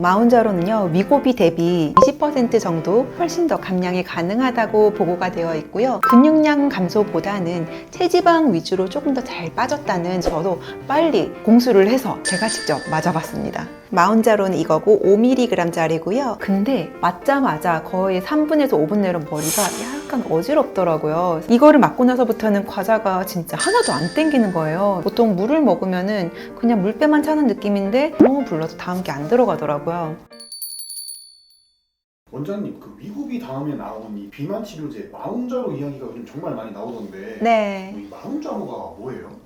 마운자로는요, 위고비 대비 20% 정도 훨씬 더 감량이 가능하다고 보고가 되어 있고요. 근육량 감소보다는 체지방 위주로 조금 더 잘 빠졌다는, 저도 빨리 공수를 해서 제가 직접 맞아봤습니다. 마운자로는 이거고 5mg짜리고요. 근데 맞자마자 거의 3분에서 5분 내로 머리가 약간 어지럽더라고요. 이거를 맞고 나서부터는 과자가 진짜 하나도 안 땡기는 거예요. 보통 물을 먹으면은 그냥 물배만 차는 느낌인데 너무 불러도 다음 게 안 들어가더라고요. 원장님, 그 위고비 다음에 나온 이 비만 치료제 마운자로 이야기가 요즘 정말 많이 나오던데 네. 이 마운자로가 뭐예요?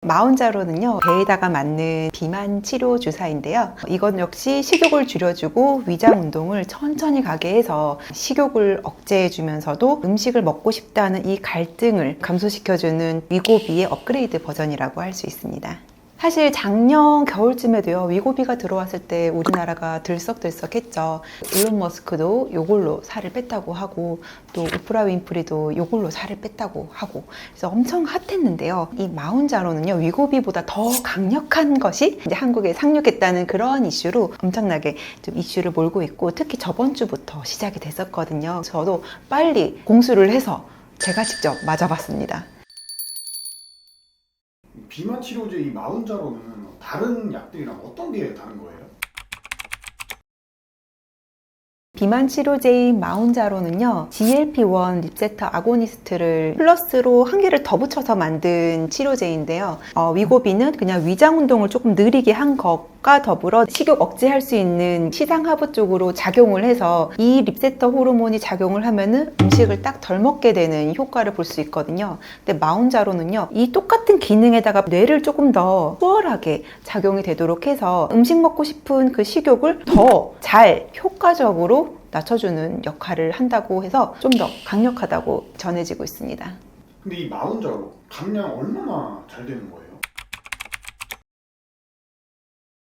마운자로는요, 배에다가 맞는 비만 치료 주사인데요. 이건 역시 식욕을 줄여주고 위장 운동을 천천히 가게 해서 식욕을 억제해주면서도 음식을 먹고 싶다는 이 갈등을 감소시켜주는 위고비의 업그레이드 버전이라고 할 수 있습니다. 사실 작년 겨울쯤에도요, 위고비가 들어왔을 때 우리나라가 들썩들썩했죠. 일론 머스크도 요걸로 살을 뺐다고 하고, 또 오프라 윈프리도 요걸로 살을 뺐다고 하고, 그래서 엄청 핫했는데요. 이 마운자로는요, 위고비보다 더 강력한 것이 이제 한국에 상륙했다는 그런 이슈로 엄청나게 좀 이슈를 몰고 있고, 특히 저번 주부터 시작이 됐었거든요. 저도 빨리 공수를 해서 제가 직접 맞아봤습니다. 비만 치료제 이 마운자로는 다른 약들이랑 어떤 게 다른 거예요? 비만 치료제인 마운자로는요, GLP-1 리셉터 아고니스트를 플러스로 한 개를 더 붙여서 만든 치료제인데요. 위고비는 그냥 위장 운동을 조금 느리게 한 것과 더불어 식욕 억제할 수 있는 시상하부 쪽으로 작용을 해서 이 리셉터 호르몬이 작용을 하면은 음식을 딱 덜 먹게 되는 효과를 볼 수 있거든요. 근데 마운자로는요, 이 똑같은 기능에다가 뇌를 조금 더 수월하게 작용이 되도록 해서 음식 먹고 싶은 그 식욕을 더 잘 효과적으로 낮춰주는 역할을 한다고 해서 좀 더 강력하다고 전해지고 있습니다. 근데 이 마운자로 감량 얼마나 잘 되는 거예요?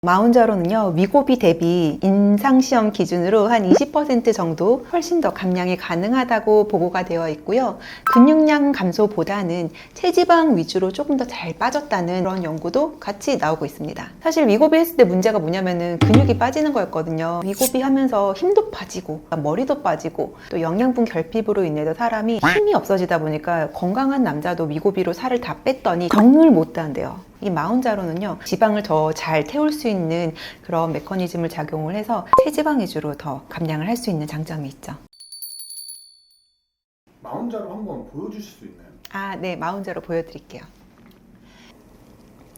마운자로는요, 위고비 대비 임상시험 기준으로 한 20% 정도 훨씬 더 감량이 가능하다고 보고가 되어 있고요. 근육량 감소보다는 체지방 위주로 조금 더 잘 빠졌다는 그런 연구도 같이 나오고 있습니다. 사실 위고비 했을 때 문제가 뭐냐면은 근육이 빠지는 거였거든요. 위고비 하면서 힘도 빠지고 머리도 빠지고 또 영양분 결핍으로 인해서 사람이 힘이 없어지다 보니까 건강한 남자도 위고비로 살을 다 뺐더니 정을 못 단대요. 이 마운자로는요, 지방을 더 잘 태울 수 있는 그런 메커니즘을 작용을 해서 체지방 위주로 더 감량을 할 수 있는 장점이 있죠. 마운자로 한번 보여주실 수 있나요? 네, 마운자로 보여드릴게요.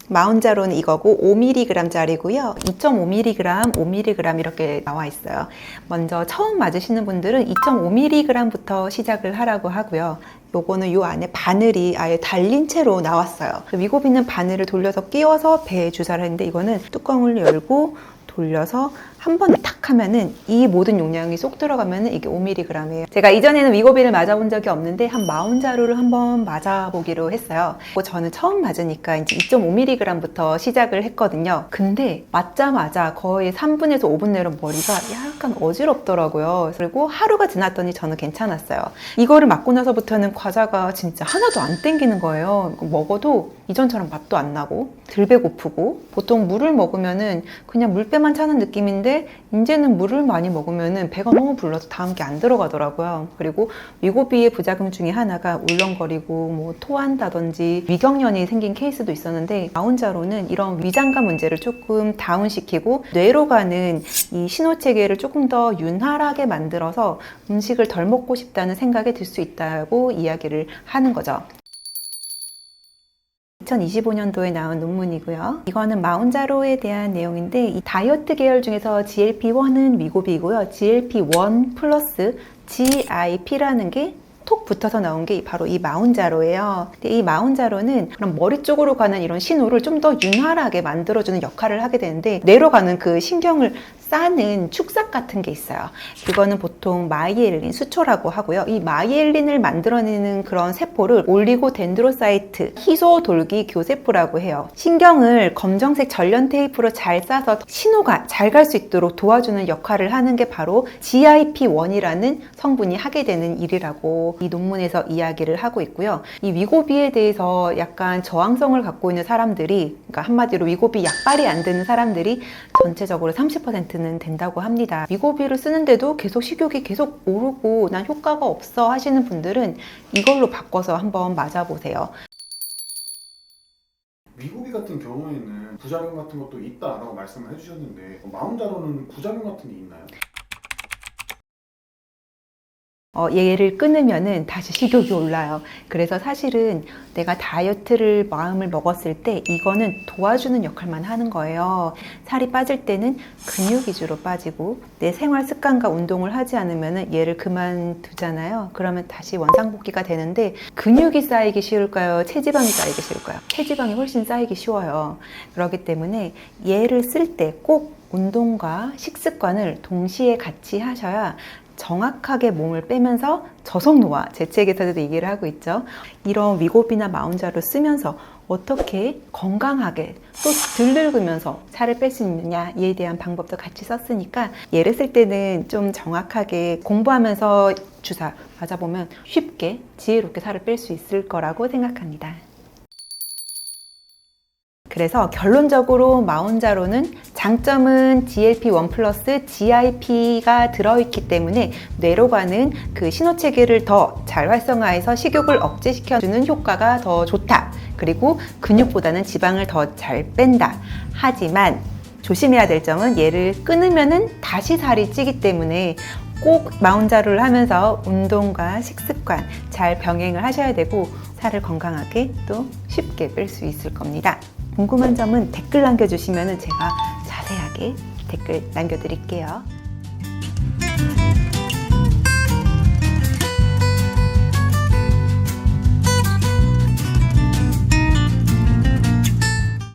마운자로는 이거고 5mg짜리고요. 2.5mg, 5mg 이렇게 나와 있어요. 먼저 처음 맞으시는 분들은 2.5mg부터 시작을 하라고 하고요. 요거는 요 안에 바늘이 아예 달린 채로 나왔어요. 위고비는 바늘을 돌려서 끼워서 배에 주사를 했는데, 이거는 뚜껑을 열고 돌려서 한 번에 탁 하면은 이 모든 용량이 쏙 들어가면은 이게 5mg이에요. 제가 이전에는 위고비를 맞아본 적이 없는데 한 마운자로를 한번 맞아보기로 했어요. 저는 처음 맞으니까 이제 2.5mg부터 시작을 했거든요. 근데 맞자마자 거의 3분에서 5분 내로 머리가 약간 어지럽더라고요. 그리고 하루가 지났더니 저는 괜찮았어요. 이거를 맞고 나서부터는 과자가 진짜 하나도 안 땡기는 거예요. 먹어도 이전처럼 맛도 안 나고 덜 배고프고, 보통 물을 먹으면은 그냥 물배만 차는 느낌인데 이제는 물을 많이 먹으면은 배가 너무 불러서 다음 게 안 들어가더라고요. 그리고 위고비의 부작용 중에 하나가 울렁거리고 뭐 토한다든지 위경련이 생긴 케이스도 있었는데, 마운자로는 이런 위장관 문제를 조금 다운시키고 뇌로 가는 이 신호 체계를 조금 더 윤활하게 만들어서 음식을 덜 먹고 싶다는 생각이 들 수 있다고 이야기를 하는 거죠. 2025년도에 나온 논문이고요. 이거는 마운자로에 대한 내용인데, 이 다이어트 계열 중에서 GLP-1은 위고비고요. GLP-1 플러스 GIP라는 게 톡 붙어서 나온 게 바로 이 마운자로예요. 근데 이 마운자로는 그럼 머리 쪽으로 가는 이런 신호를 좀 더 윤활하게 만들어주는 역할을 하게 되는데, 뇌로 가는 그 신경을 싸는 축삭 같은 게 있어요. 그거는 보통 마이엘린, 수초라고 하고요. 이 마이엘린을 만들어내는 그런 세포를 올리고덴드로사이트 희소돌기 교세포라고 해요. 신경을 검정색 전련 테이프로 잘 싸서 신호가 잘 갈 수 있도록 도와주는 역할을 하는 게 바로 GIP1이라는 성분이 하게 되는 일이라고 있다라고 이 논문에서 이야기를 하고 있고요. 이 위고비에 대해서 약간 저항성을 갖고 있는 사람들이, 그러니까 한마디로 위고비 약발이 안 되는 사람들이 전체적으로 30%는 된다고 합니다. 위고비를 쓰는데도 계속 식욕이 계속 오르고 난 효과가 없어 하시는 분들은 이걸로 바꿔서 한번 맞아보세요. 위고비 같은 경우에는 부작용 같은 것도 있다라고 말씀을 해주셨는데 마운자로는 부작용 같은 게 있나요? 얘를 끊으면은 다시 식욕이 올라요. 그래서 사실은 내가 다이어트를 마음을 먹었을 때 이거는 도와주는 역할만 하는 거예요. 살이 빠질 때는 근육 위주로 빠지고 내 생활 습관과 운동을 하지 않으면은 얘를 그만두잖아요. 그러면 다시 원상복귀가 되는데 근육이 쌓이기 쉬울까요? 체지방이 쌓이기 쉬울까요? 체지방이 훨씬 쌓이기 쉬워요. 그렇기 때문에 얘를 쓸 때 꼭 운동과 식습관을 동시에 같이 하셔야 정확하게 몸을 빼면서 저속노화, 제 책에서도 얘기를 하고 있죠. 이런 위고비나 마운자를 쓰면서 어떻게 건강하게 또 덜 늙으면서 살을 뺄 수 있느냐에 대한 방법도 같이 썼으니까 얘를 쓸 때는 좀 정확하게 공부하면서 주사 맞아보면 쉽게 지혜롭게 살을 뺄 수 있을 거라고 생각합니다. 그래서 결론적으로 마운자로는 장점은 GLP-1 플러스 GIP가 들어있기 때문에 뇌로 가는 그 신호체계를 더 잘 활성화해서 식욕을 억제시켜주는 효과가 더 좋다. 그리고 근육보다는 지방을 더 잘 뺀다. 하지만 조심해야 될 점은 얘를 끊으면은 다시 살이 찌기 때문에 꼭 마운자로를 하면서 운동과 식습관 잘 병행을 하셔야 되고 살을 건강하게 또 쉽게 뺄 수 있을 겁니다. 궁금한 점은 댓글 남겨주시면 제가 자세하게 댓글 남겨드릴게요.